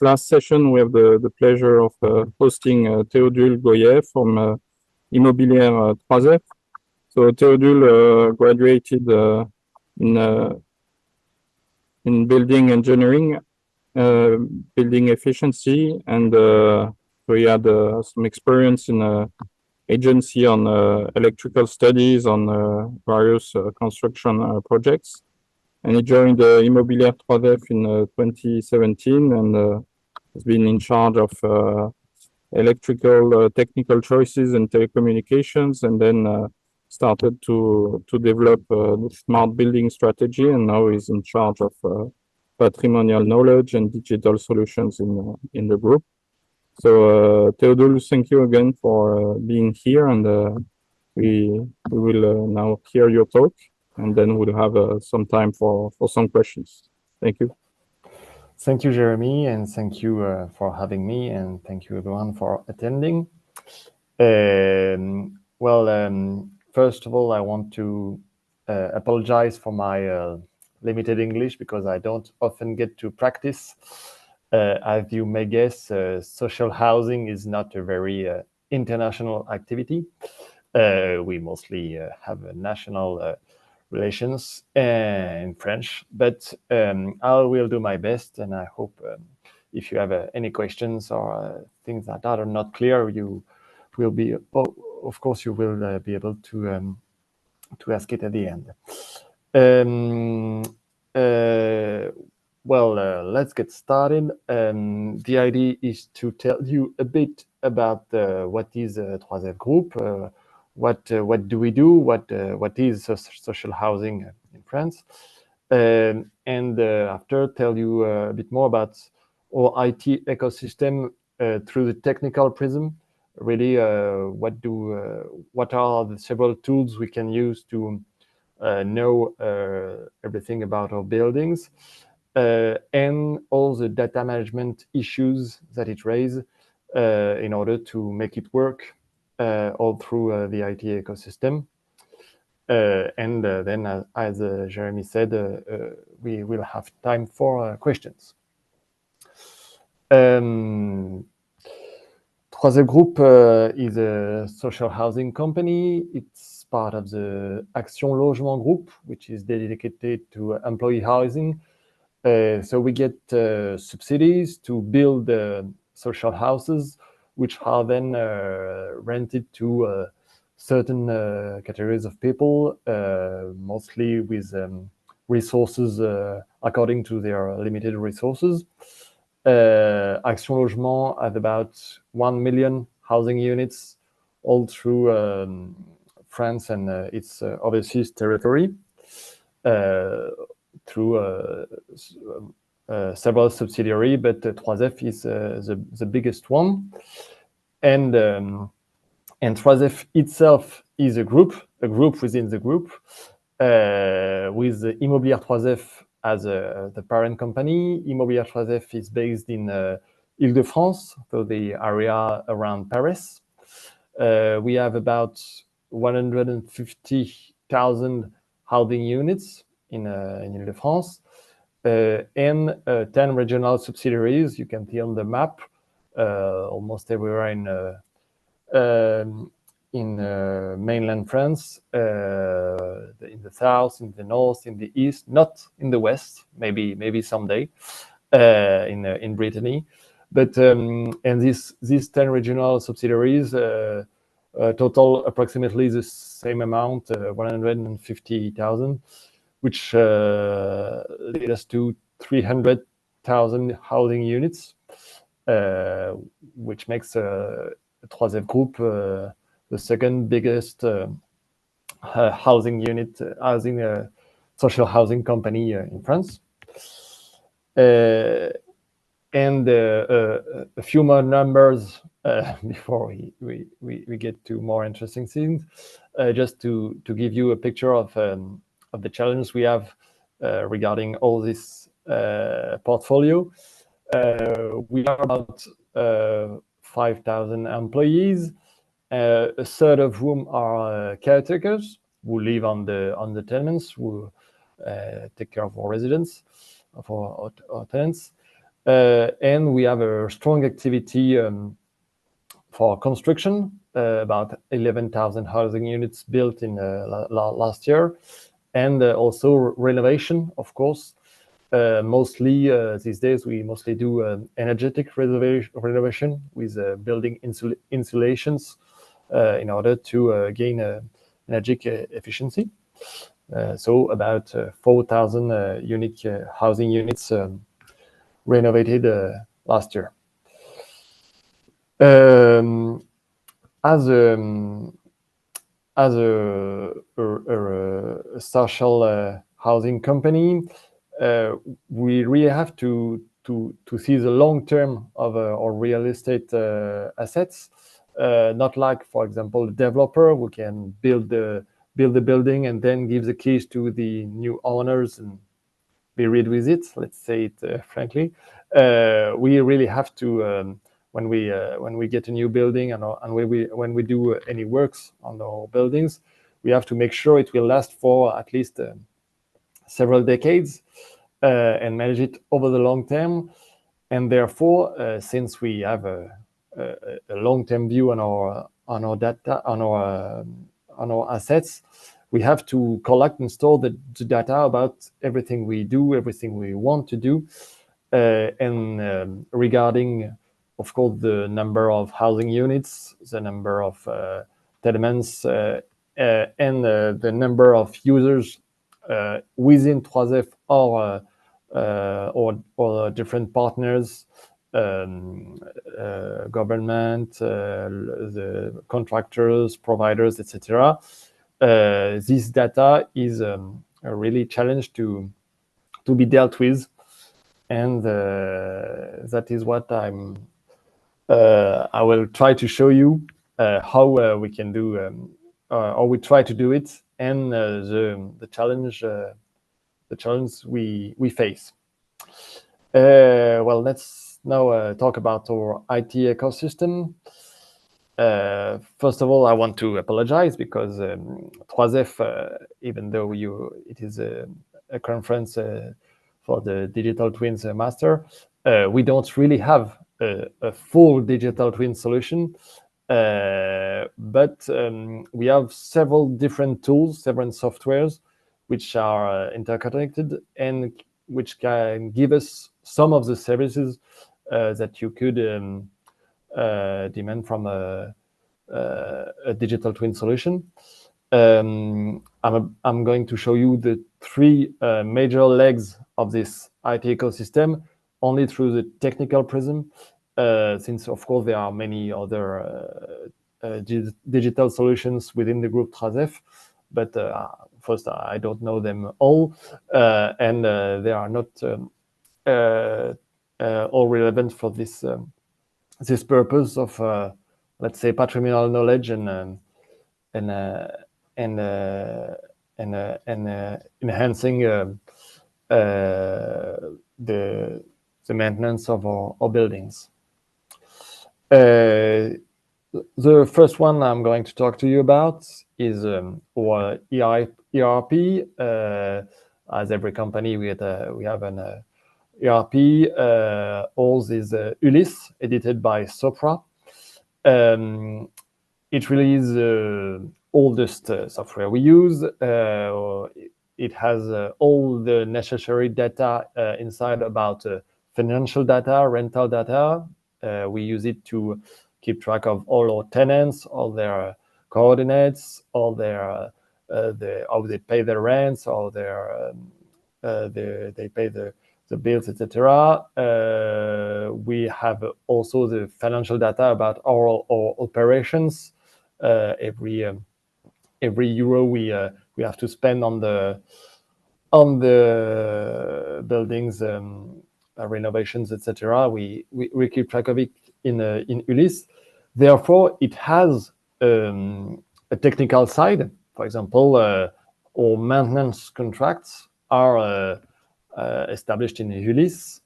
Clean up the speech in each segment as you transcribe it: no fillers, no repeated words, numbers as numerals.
last session, we have the pleasure of hosting Théodule Goyet from IMMOBILIERE 3F. So Théodule graduated in building engineering, building efficiency, and so he had some experience in agency on electrical studies on various construction projects. And he joined IMMOBILIERE 3F in 2017 and has been in charge of electrical technical choices and telecommunications, and then started to develop the smart building strategy, and now he's in charge of patrimonial knowledge and digital solutions in the group. So Théodule, thank you again for being here, and we will now hear your talk, and then we'll have some time for some questions. Thank you. Thank you, Jeremy, and thank you for having me, and thank you everyone for attending. First of all, I want to apologize for my limited English, because I don't often get to practice. As you may guess, social housing is not a very international activity. We mostly have national relations in French, but I will do my best, and I hope if you have any questions or things that are not clear, you will be, of course, you will be able to ask it at the end. Let's get started. The idea is to tell you a bit about what is a 3F Group, what do we do, what is social housing in France, and after tell you a bit more about our IT ecosystem through the technical prism. Really, what are the several tools we can use to know everything about our buildings, and all the data management issues that it raises in order to make it work all through the IT ecosystem. And then, as Jeremy said, we will have time for questions. 3F Group is a social housing company. It's part of the Action Logement Group, which is dedicated to employee housing. So we get subsidies to build social houses, which are then rented to certain categories of people, mostly with resources according to their limited resources. Action Logement has about 1 million housing units all through France and its overseas territory, through several subsidiaries, but 3F is the biggest one. And 3F itself is a group within the group, with IMMOBILIERE 3F as the parent company. IMMOBILIERE 3F is based in Île-de-France, so the area around Paris. We have about 150,000 housing units in Île-de-France, and 10 regional subsidiaries. You can see on the map almost everywhere in mainland France, in the south, in the north, in the east, not in the west, maybe someday, in Brittany. But and these 10 regional subsidiaries total approximately the same amount, 150,000, which lead us to 300,000 housing units, which makes 3F Group the second biggest social housing company in France. And a few more numbers before we get to more interesting things, just to give you a picture of the challenge we have regarding all this portfolio. We are about 5,000 employees, a third of whom are caretakers who live on the tenements, who take care of our residents, of our tenants. And we have a strong activity for construction, about 11,000 housing units built in last year, and also renovation, of course. Mostly these days, we mostly do energetic renovation with building insulations in order to gain energy efficiency. So about 4,000 unique housing units renovated last year. As a social housing company, we really have to see the long term of our real estate assets. Not like, for example, the developer who can build the building and then give the keys to the new owners and be rid with it. Let's say it frankly. We really have to when we get a new building and when we do any works on our buildings, we have to make sure it will last for at least several decades and manage it over the long term. And therefore, since we have a long-term view on our data, on our assets, we have to collect and store the data about everything we do, everything we want to do, and regarding, of course, the number of housing units, the number of tenements, and the number of users within 3 or different partners, government, the contractors, providers, etc. This data is a really challenge to be dealt with, and that is what I will try to show you how we can do, or we try to do it, and the challenge we face. Well, let's now talk about our IT ecosystem. First of all, I want to apologize because 3 even though it is a conference for the digital twins master, we don't really have a full digital twin solution. But we have several different tools, several softwares, which are interconnected and which can give us some of the services that you could demand from a digital twin solution. I'm going to show you the 3 major legs of this IT ecosystem only through the technical prism, since of course there are many other digital solutions within the group Trazef, but first I don't know them all, and they are not all relevant for this this purpose of let's say patrimonial knowledge and enhancing the maintenance of our buildings. The first one I'm going to talk to you about is our ERP. As every company, we have an ERP. Ours is Ulysse, edited by Sopra. It really is the oldest software we use. It has all the necessary data inside about financial data, rental data. We use it to keep track of all our tenants, all their coordinates, all their how they pay their rents, all their they pay the bills, etc. We have also the financial data about our operations. Every euro we have to spend on the buildings, renovations, etc. We keep track of it in Ulysse. Therefore, it has a technical side. For example, all maintenance contracts are established in Ulysse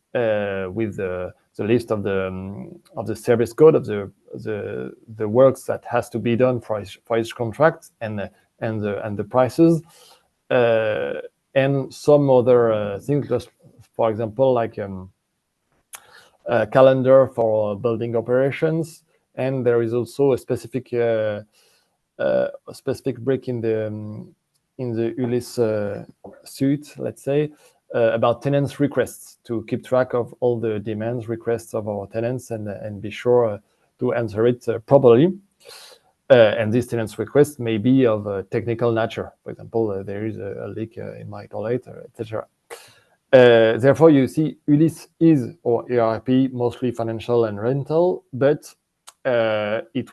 with the list of the service code of the works that has to be done for each contract and the prices and some other things. Just for example, like calendar for building operations, and there is also a specific break in the Ulysse suite, let's say, about tenants' requests, to keep track of all the demands, requests of our tenants, and be sure to answer it properly. And these tenants' requests may be of a technical nature. For example, there is a leak in my toilet, etc. Therefore, you see, Ulysse is, or ERP, mostly financial and rental, but it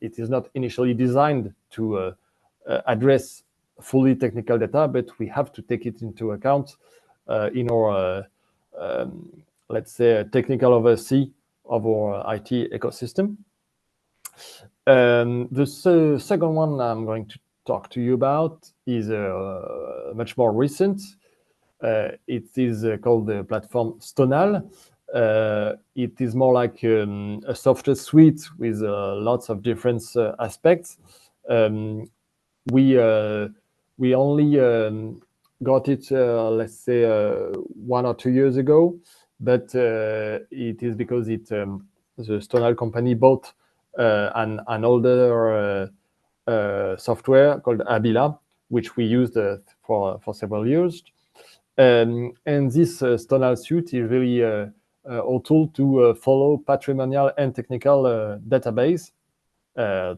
is not initially designed to address fully technical data, but we have to take it into account in our, let's say, technical oversee of our IT ecosystem. The second one I'm going to talk to you about is much more recent. It is called the platform Stonal. It is more like a software suite with lots of different aspects. We only got it, let's say, 1 or 2 years ago, but it is because the Stonal company bought an older software called Abila, which we used for several years. And this Stonal suite is really a tool to follow patrimonial and technical database. So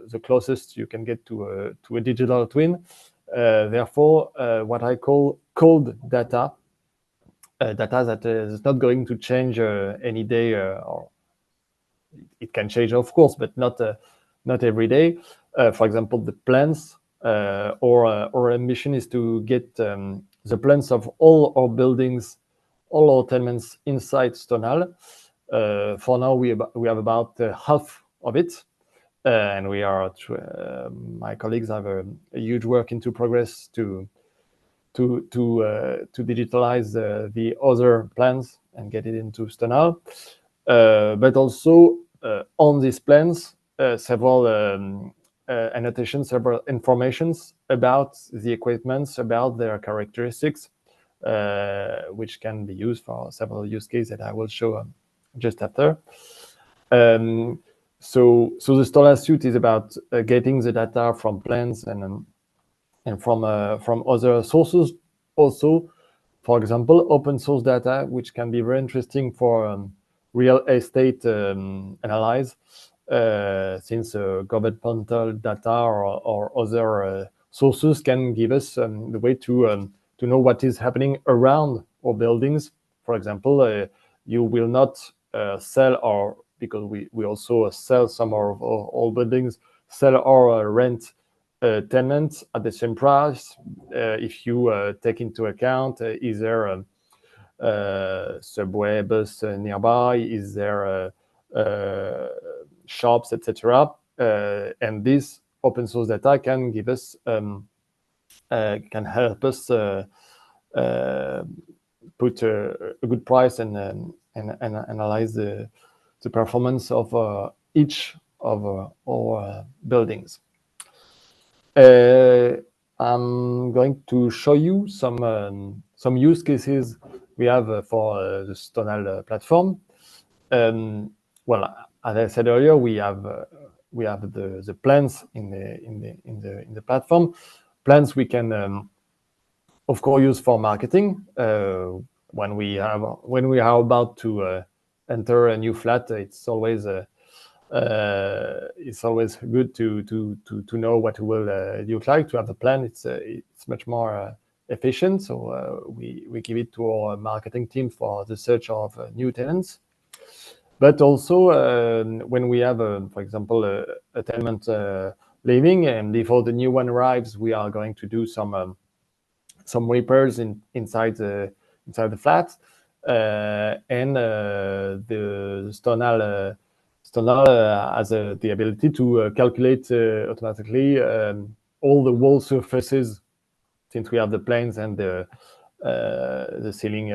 the closest you can get to a digital twin. Therefore, what I call cold data, data that is not going to change any day, or it can change, of course, but not every day. For example, the plans, or our mission is to get the plans of all our buildings, all our tenants inside Stonal. For now, we have about half of it. And we are, my colleagues have a huge work into progress to digitalize the other plans and get it into Stonal. But also on these plans, several annotations, several informations about the equipments, about their characteristics, which can be used for several use cases that I will show just after. So the Stonal suite is about getting the data from plans and from other sources. Also, for example, open source data, which can be very interesting for real estate analyze, since governmental data or other sources can give us the way to know what is happening around our buildings. For example, you will not sell our, because we also sell some of our old buildings, sell or rent tenants at the same price if you take into account is there a subway bus nearby, is there shops, etc. And this open source data can give us can help us put a good price and analyze the performance of each of our buildings. I'm going to show you some use cases we have for the Stonal platform. Well, as I said earlier, we have the plans in the platform. Plans we can of course use for marketing. When we are about to enter a new flat, it's always good to know what it will look like, to have a plan. It's much more efficient. So we give it to our marketing team for the search of new tenants. But also when we have, for example, a tenant leaving, and before the new one arrives, we are going to do some repairs inside the flat, and the Stonal has the ability to calculate automatically all the wall surfaces, since we have the planes and the ceiling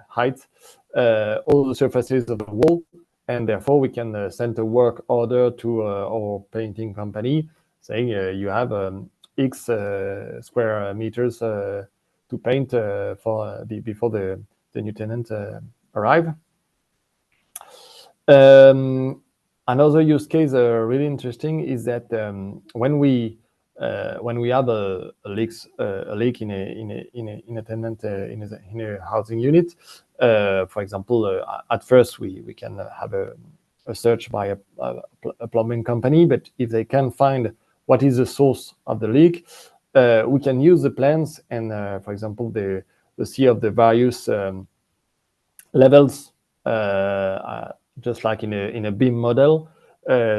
height, all the surfaces of the wall, and therefore we can send a work order to our painting company saying you have X square meters to paint before the new tenant arrive. Another use case really interesting is that when we have a leak in a tenant in a housing unit, for example, at first we can have a search by a plumbing company, but if they can find what is the source of the leak, we can use the plans and, for example, the see of the various levels, just like in a beam model,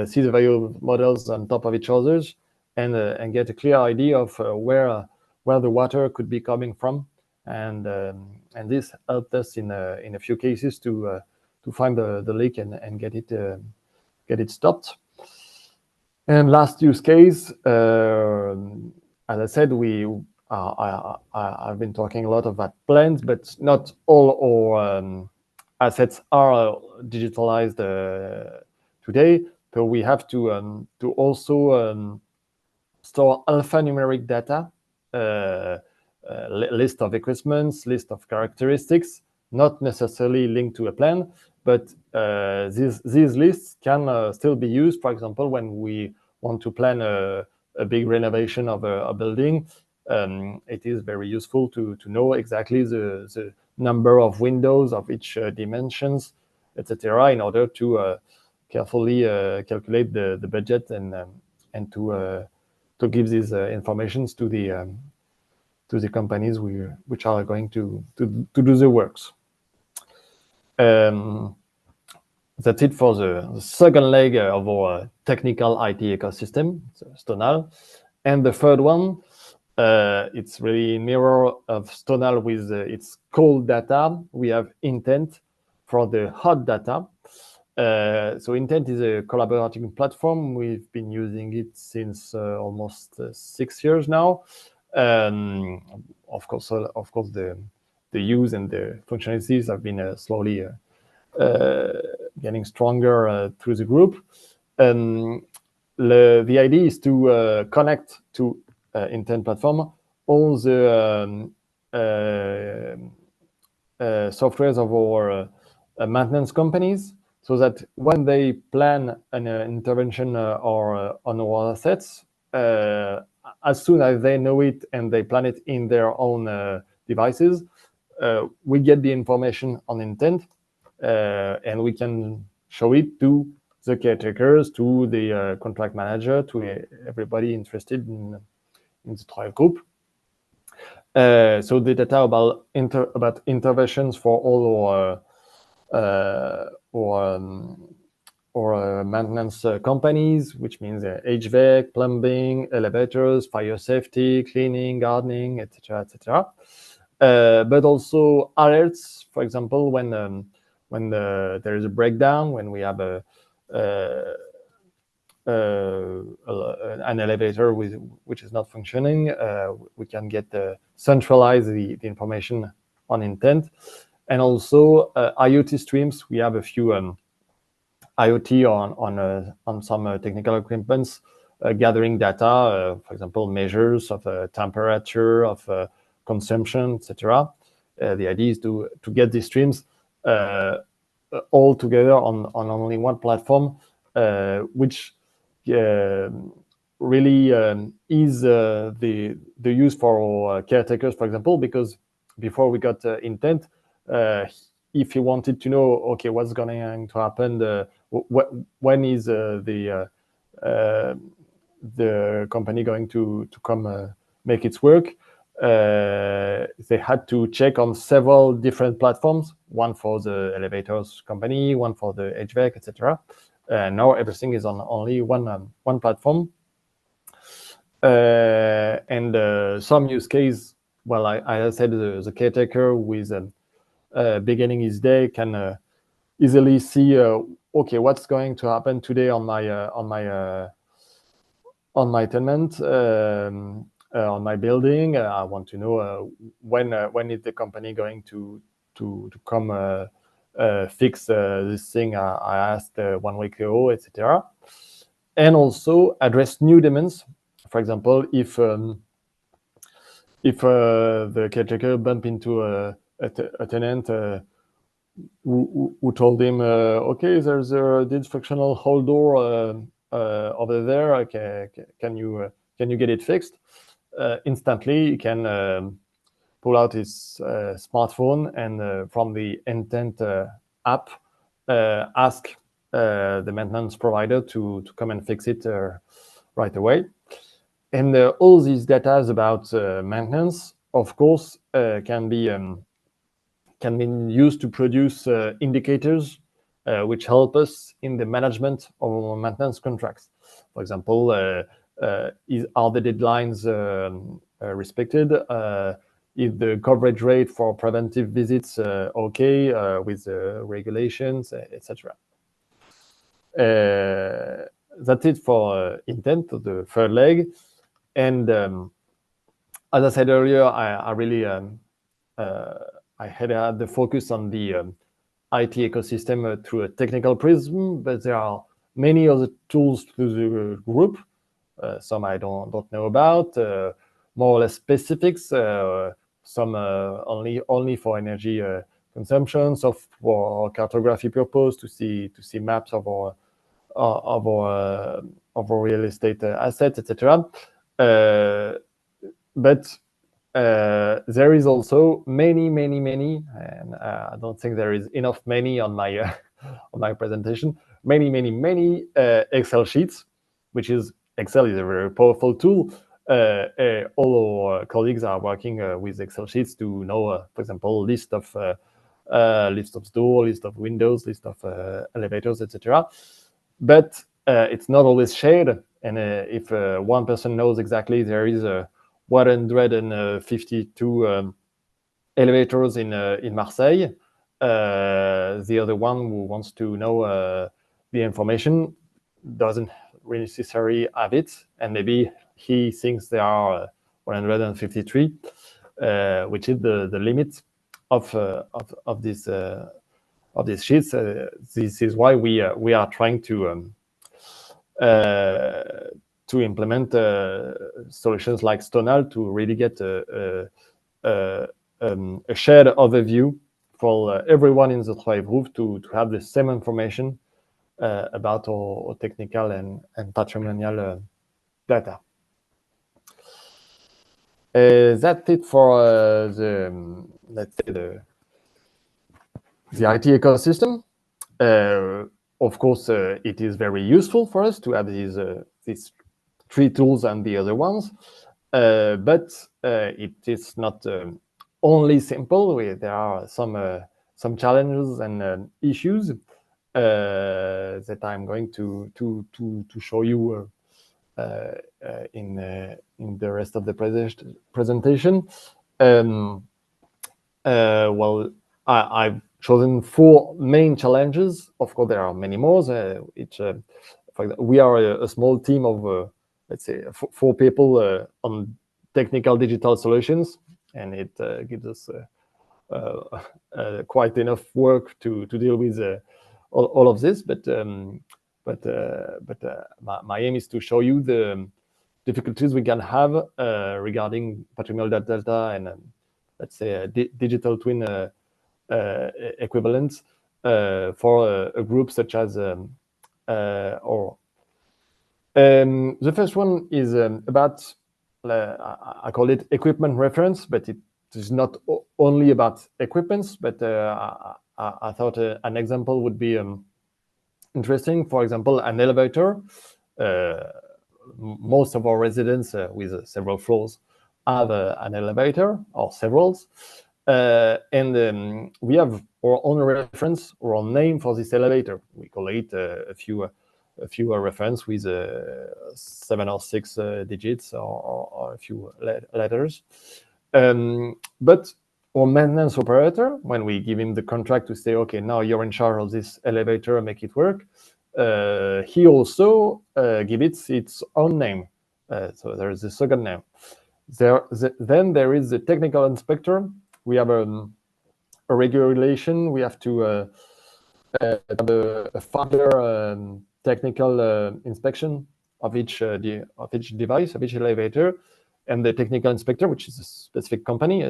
see the various models on top of each other's, and get a clear idea of where the water could be coming from, and this helped us in a few cases to find the leak and get it stopped. And last use case, as I said, I've been talking a lot about plans, but not all our assets are digitalized today. So we have to also store alphanumeric data, list of equipments, list of characteristics, not necessarily linked to a plan, but these lists can still be used, for example, when we want to plan a big renovation of a building. It is very useful to know exactly the number of windows of each dimensions, etc., in order to carefully calculate the budget and to give these informations to the companies which are going to do the works. That's it for the second leg of our technical IT ecosystem, Stonal. And the third one, it's really mirror of Stonal with its cold data. We have Intent for the hot data. So Intent is a collaborating platform. We've been using it since almost 6 years now. Of course, the use and the functionalities have been slowly getting stronger through the group. The idea is to connect to Intent platform all the softwares of our maintenance companies, so that when they plan an intervention or on our assets, as soon as they know it and they plan it in their own devices, we get the information on Intent, and we can show it to the caretakers, to the contract manager, to everybody interested in the Thrive group. So the data about interventions for all our maintenance companies, which means HVAC, plumbing, elevators, fire safety, cleaning, gardening, etc., etc. But also alerts, for example, when there is a breakdown, when we have an elevator which is not functioning, we can get centralize the information on Intent. And also IoT streams. We have a few IoT on some technical equipments, gathering data, for example, measures of temperature, of consumption, etc. The idea is to get these streams all together on only one platform, which really is the use for caretakers, for example, because before we got Intent, if you wanted to know, okay, what's going to happen, when is the company going to come make its work, they had to check on several different platforms, one for the elevators company, one for the HVAC, etc. Now everything is on only one platform. And some use case, well, I said the caretaker with beginning his day can easily see, okay, what's going to happen today on my tenant, on my building. I want to know when is the company going to come fix this thing I asked 1 week ago, etc. And also address new demands. For example, if the caretaker bump into a tenant who told him, okay, there's a dysfunctional hall door over there. Can you get it fixed? Instantly, he can pull out his smartphone and from the intent app, ask the maintenance provider to come and fix it right away. And all these data about maintenance, of course, can be used to produce indicators which help us in the management of our maintenance contracts. For example, are the deadlines respected? Is the coverage rate for preventive visits okay with regulations, etc. That's it for intent, the third leg. And as I said earlier, I really I had the focus on the IT ecosystem through a technical prism, but there are many other tools to the group. Some I don't know about, more or less specifics. Some only for energy consumption, so for cartography purpose to see maps of our real estate assets, etc. But there is also many, and I don't think there is enough many on my on my presentation. Many Excel sheets, which is Excel is a very powerful tool. All our colleagues are working with Excel sheets to know, for example, list of door, list of windows, list of elevators, etc. But it's not always shared. And if one person knows exactly there is 152 elevators in Marseille, the other one who wants to know the information doesn't really necessarily have it, and maybe he thinks there are 153, which is the limit of these sheets. This is why we are trying to implement solutions like Stonal to really get a shared overview for everyone in the Thrive group to have the same information about our technical and patrimonial data. That's it for let's say the IT ecosystem. Of course, it is very useful for us to have these three tools and the other ones, but it is not only simple. There are some challenges and issues that I'm going to show you in the rest of the presentation. Well, I've chosen 4 main challenges. Of course, there are many more. We are a small team of, let's say, 4 people on technical digital solutions, and it gives us quite enough work to deal with all of this. But my aim is to show you the difficulties we can have regarding patrimonial data and let's say digital twin equivalents for a group such as or. The first one is about, I call it equipment reference, but it is not only about equipments, but I thought an example would be interesting. For example, an elevator. Most of our residents with several floors have an elevator or several. And we have our own reference or own name for this elevator. We call it a few reference with 7 or 6 digits or a few letters. But our maintenance operator, when we give him the contract to say, okay, now you're in charge of this elevator, make it work, he also gives it its own name. So there is a second name. Then there is the technical inspector. We have a regulation. We have to have a further technical inspection of each device, of each elevator, and the technical inspector, which is a specific company,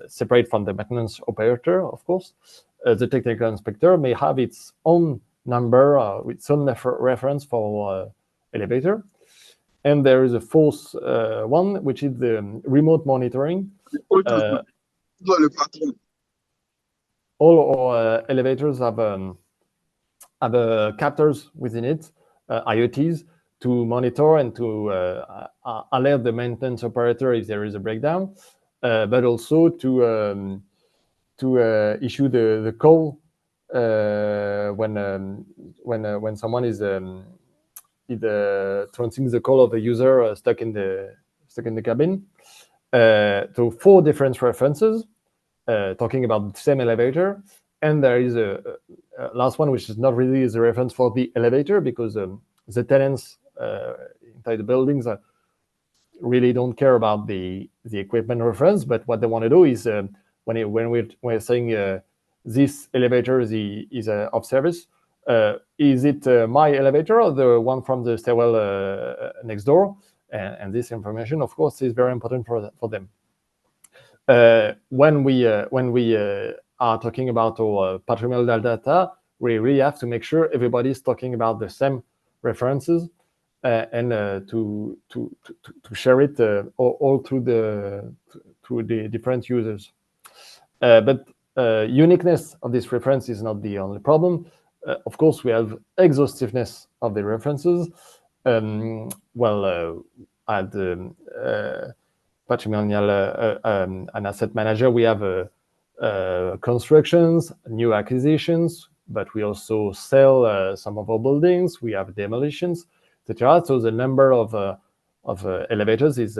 separate from the maintenance operator, of course, the technical inspector may have its own number, its own reference for elevator. And there is a fourth one, which is the remote monitoring. All our elevators have captors within it, IoTs, to monitor and to alert the maintenance operator if there is a breakdown, but also to issue the call when someone is transmitting the call of a user stuck in the cabin. So 4 different references talking about the same elevator, and there is a last one which is not really the reference for the elevator, because the tenants inside the buildings really don't care about the equipment reference, but what they want to do is when we're saying this elevator is of service, is it my elevator or the one from the stairwell next door? And this information, of course, is very important for them. When we are talking about our patrimonial data, we really have to make sure everybody's talking about the same references and to share it all through the different users. But uniqueness of this reference is not the only problem. Of course, we have exhaustiveness of the references. At the patrimonial an asset manager, we have constructions, new acquisitions, but we also sell some of our buildings. We have demolitions, etc. So the number of elevators is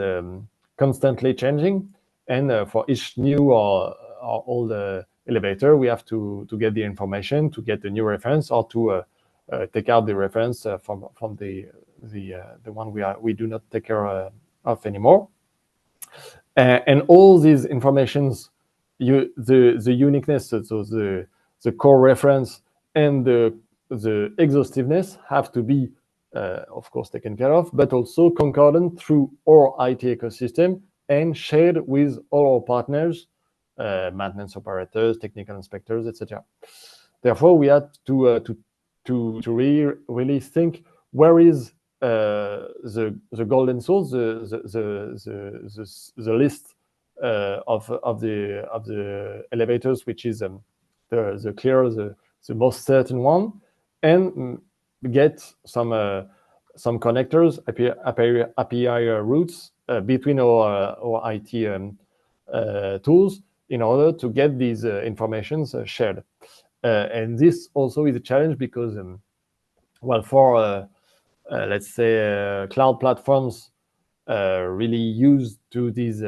constantly changing, and for each new or old elevator, we have to get the information, to get the new reference, or to take out the reference from the one we do not take care of anymore. And all these informations, the uniqueness, so the core reference and the exhaustiveness have to be, of course, taken care of, but also concordant through our IT ecosystem and shared with all our partners, maintenance operators, technical inspectors, etc. Therefore, we had to really think, where is the golden source, the list of the elevators, which is the clearer, the most certain one, and get some connectors, API routes between our IT tools in order to get these informations shared. And this also is a challenge because, for let's say cloud platforms really used to these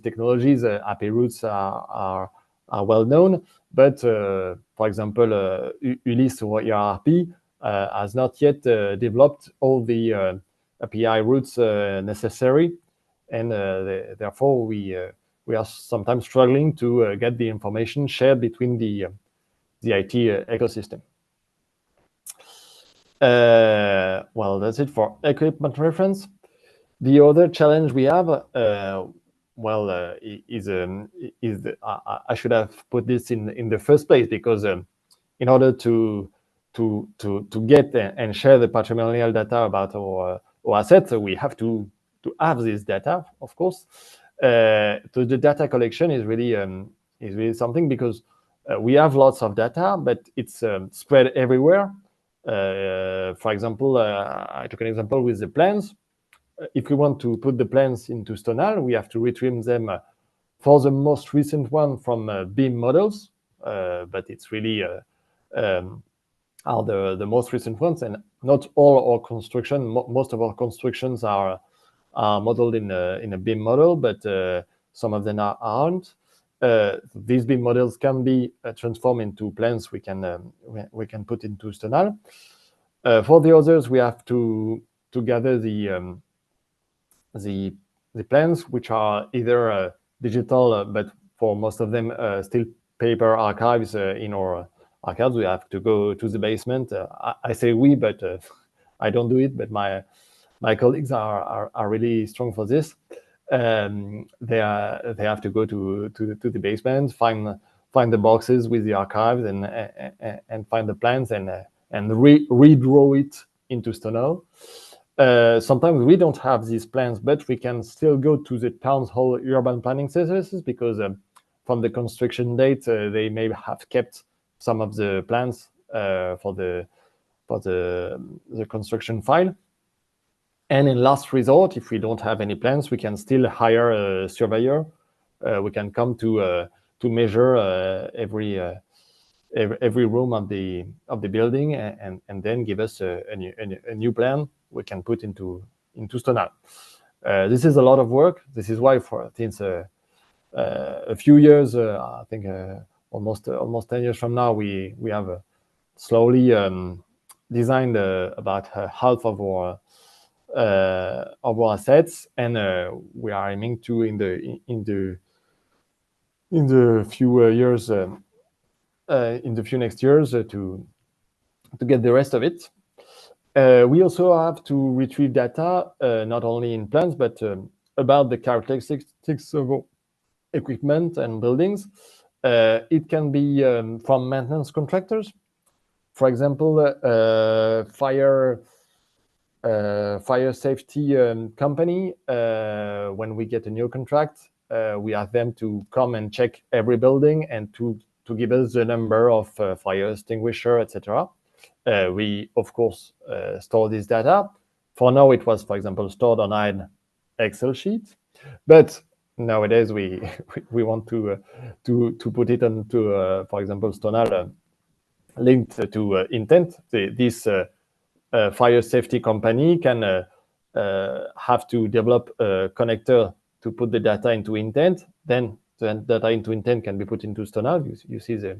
technologies, API routes are well known. But for example, Ulysse or ERP has not yet developed all the API routes necessary, and therefore we are sometimes struggling to get the information shared between the IT ecosystem. That's it for equipment reference. The other challenge we have, I should have put this in the first place, because in order to get and share the patrimonial data about our assets, we have to have this data, of course. So the data collection is really something, because we have lots of data, but it's spread everywhere. For example, I took an example with the plans. If we want to put the plans into Stonal, we have to retrim them for the most recent one from BIM models, but it's really are the most recent ones, and not all our construction. Most of our constructions are modeled in a BIM model, but some of them aren't. These BIM models can be transformed into plans we can put into Stonal. For the others, we have to gather the plans, which are either digital, but for most of them still paper archives in our archives. We have to go to the basement. I say we, but I don't do it. But my colleagues are really strong for this. They have to go to the basement, find find the boxes with the archives and find the plans and redraw it into Stonal. Sometimes we don't have these plans, but we can still go to the town hall urban planning services because from the construction date, they may have kept some of the plans for the construction file. And in last resort, if we don't have any plans, we can still hire a surveyor. We can come to measure every room of the building and then give us a new plan we can put into Stonal. This is a lot of work. This is why since a few years, I think almost 10 years from now, we have slowly designed about half of our assets, and we are aiming to in the few years, in the few next years, to get the rest of it. We also have to retrieve data, not only in plans, but about the characteristics of equipment and buildings. It can be from maintenance contractors. For example, fire safety company. When we get a new contract, we ask them to come and check every building and to give us the number of fire extinguisher, etc. We, of course, store this data. For now, it was, for example, stored on an Excel sheet, but nowadays we want to put it onto, for example, Stonal linked to intent. This fire safety company can have to develop a connector to put the data into intent. Then the data into intent can be put into Stonal. You see the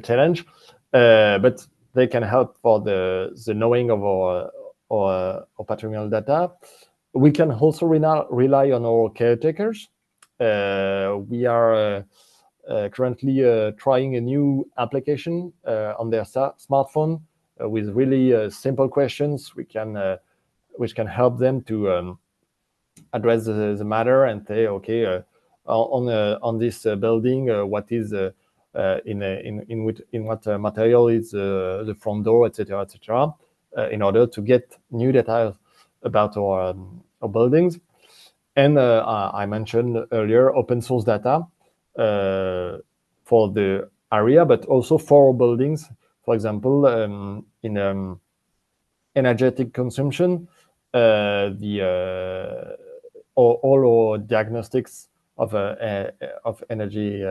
challenge, but they can help for the knowing of our patrimonial data. We can also rely on our caretakers. We are currently trying a new application on their smartphone with really simple questions. which can help them to address the matter and say, okay, on this building, what is in what material is the front door, etc., etc., in order to get new data about our buildings. And I mentioned earlier open source data for the area, but also for buildings. For example, in energetic consumption, all our diagnostics of energy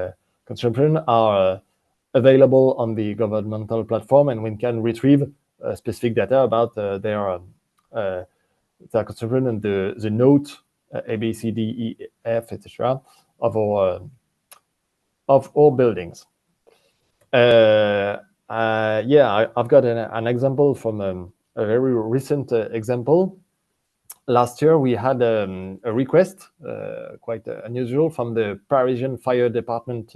consumption are available on the governmental platform, and we can retrieve specific data about their consumption and the note A, B, C, D, E, F, etc. of our buildings. I've got an example from a very recent example. Last year, we had a request, quite unusual, from the Parisian fire department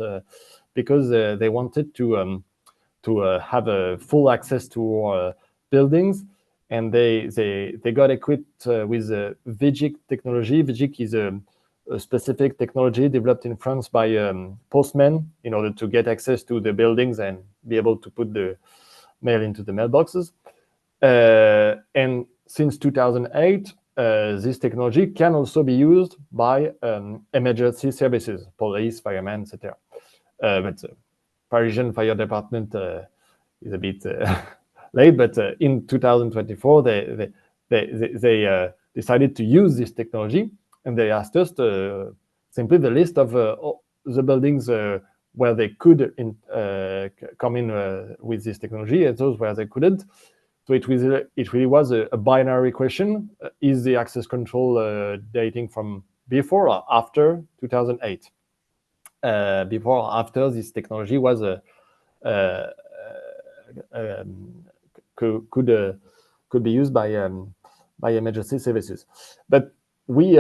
because they wanted to have a full access to our buildings, and they got equipped with VIGIC technology. VIGIC is a specific technology developed in France by postmen in order to get access to the buildings and be able to put the mail into the mailboxes. And since 2008, this technology can also be used by emergency services, police, firemen, etc. But the Parisian fire department is a bit late. But in 2024, they decided to use this technology, and they asked us simply the list of the buildings where they could come in with this technology, and those where they couldn't. So it really was a binary question. Is the access control dating from before or after 2008? Before or after this technology was could be used by emergency services. But we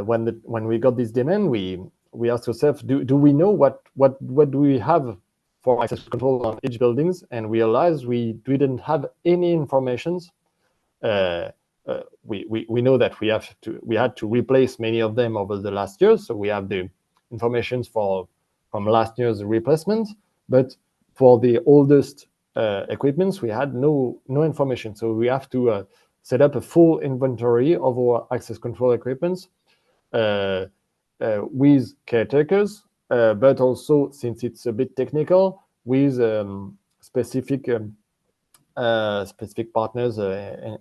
when we got this demand, we asked ourselves, do we know what do we have for access control on each buildings? And we realized we didn't have any informations. We know that we had to replace many of them over the last years. So we have the informations for last year's replacement, but for the oldest equipments, we had no information. So we have to set up a full inventory of our access control equipments with caretakers, but also, since it's a bit technical, with specific partners,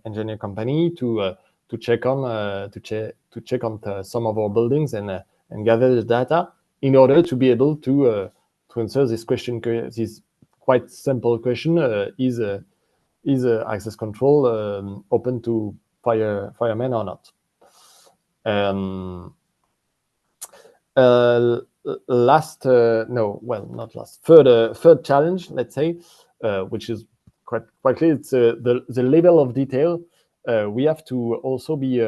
engineer company to check on some of our buildings and gather the data in order to be able to answer this question, this quite simple question: is access control open to firemen or not? Third challenge, let's say, which is quite clear, it's the level of detail. We have to also be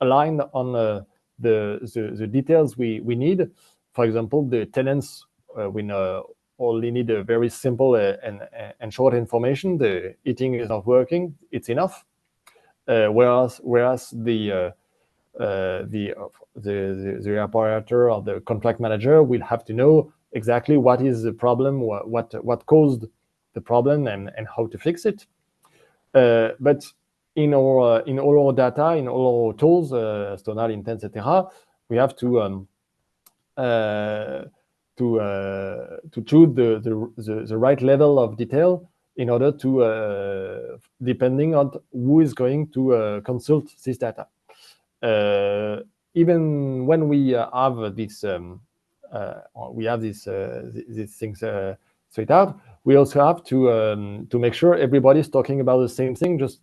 aligned on the details we need. For example, the tenants, we only need a very simple and short information. The heating is not working, it's enough. Whereas the operator or the contract manager will have to know exactly what is the problem, what caused the problem, and how to fix it. But in all our data, in all our tools, Stonal, Intent, etc., we have to choose the right level of detail in order to, depending on who is going to consult this data. Even when we have these things straight out, we also have to make sure everybody's talking about the same thing, just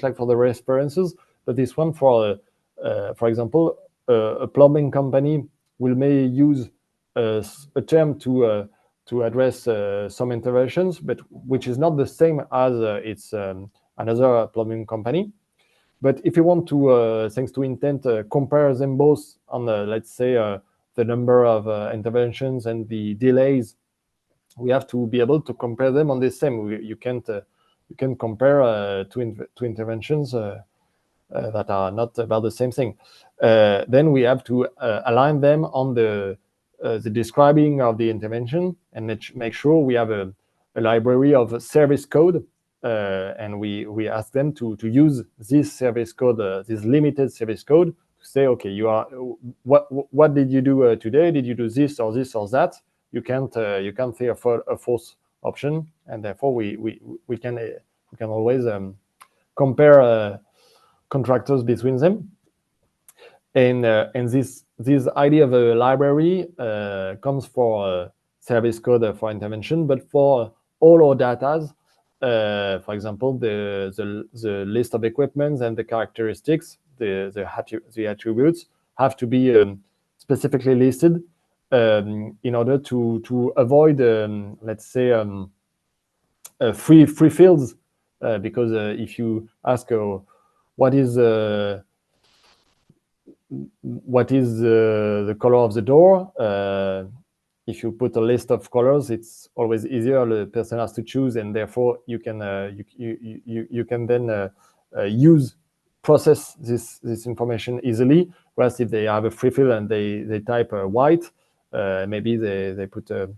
like for the references. But this one, for example, a plumbing company may use a term to address some interventions, but which is not the same as it's another plumbing company. But if you want to, thanks to Intent, compare them both on, let's say, the number of interventions and the delays, we have to be able to compare them on the same. You can compare two interventions that are not about the same thing. Then we have to align them on the describing of the intervention, and make sure we have a library of service code. And we ask them to use this service code, this limited service code, to say, okay, you are what did you do today? Did you do this or this or that? You can't say a false option, and therefore we can always compare contractors between them. And this idea of a library comes for service code for intervention, but for all our data. For example, the list of equipments and the characteristics, the attributes have to be specifically listed in order to avoid, let's say, free fields. Because if you ask what is the color of the door, if you put a list of colors, it's always easier. The person has to choose, and therefore you can then process this information easily. Whereas if they have a free fill and they type white, maybe they put a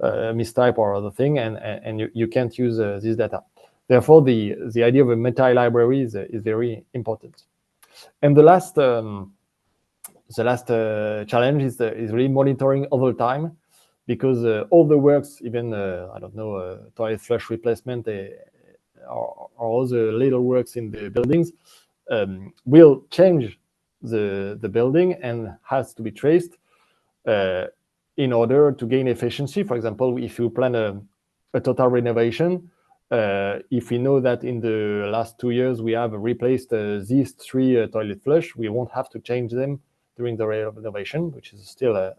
mistype or other thing, and you can't use this data. Therefore, the idea of a multi-library is very important. And the last challenge is really monitoring over time, because all the works, even toilet flush replacement or all the little works in the buildings, will change the building and has to be traced in order to gain efficiency. For example, if you plan a total renovation, if we know that in the last 2 years we have replaced these 3 toilet flush, we won't have to change them during the renovation, which is still a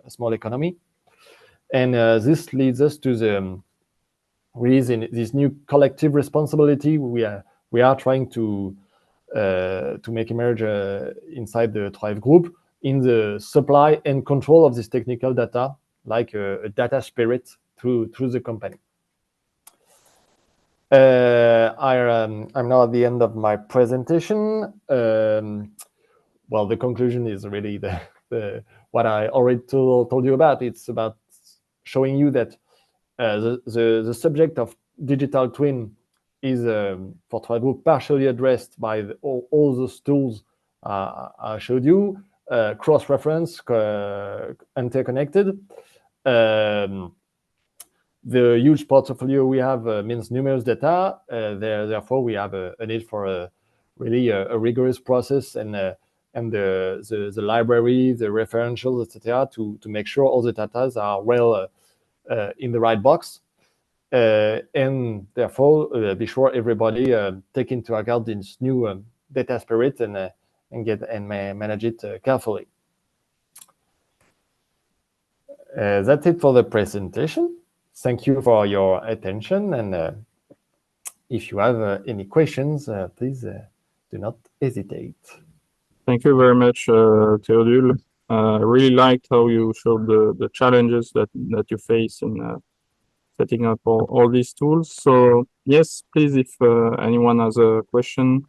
small economy. And this leads us to this new collective responsibility we are trying to make emerge inside the Thrive group, in the supply and control of this technical data, like a data spirit through the company. I'm now at the end of my presentation. Well, the conclusion is really what I already told you about. It's about showing you that the subject of digital twin is for Trois Group partially addressed by all those tools I showed you, cross-reference, interconnected. The huge portfolio we have means numerous data. Therefore, we have a need for really a rigorous process and the library, the referentials, etc., to make sure all the data are well in the right box. And therefore, be sure everybody take into account this new data spirit and manage it carefully. That's it for the presentation. Thank you for your attention, and if you have any questions, please do not hesitate. Thank you very much, Theodule. I really liked how you showed the challenges that you face in setting up all these tools. So yes, please, if anyone has a question,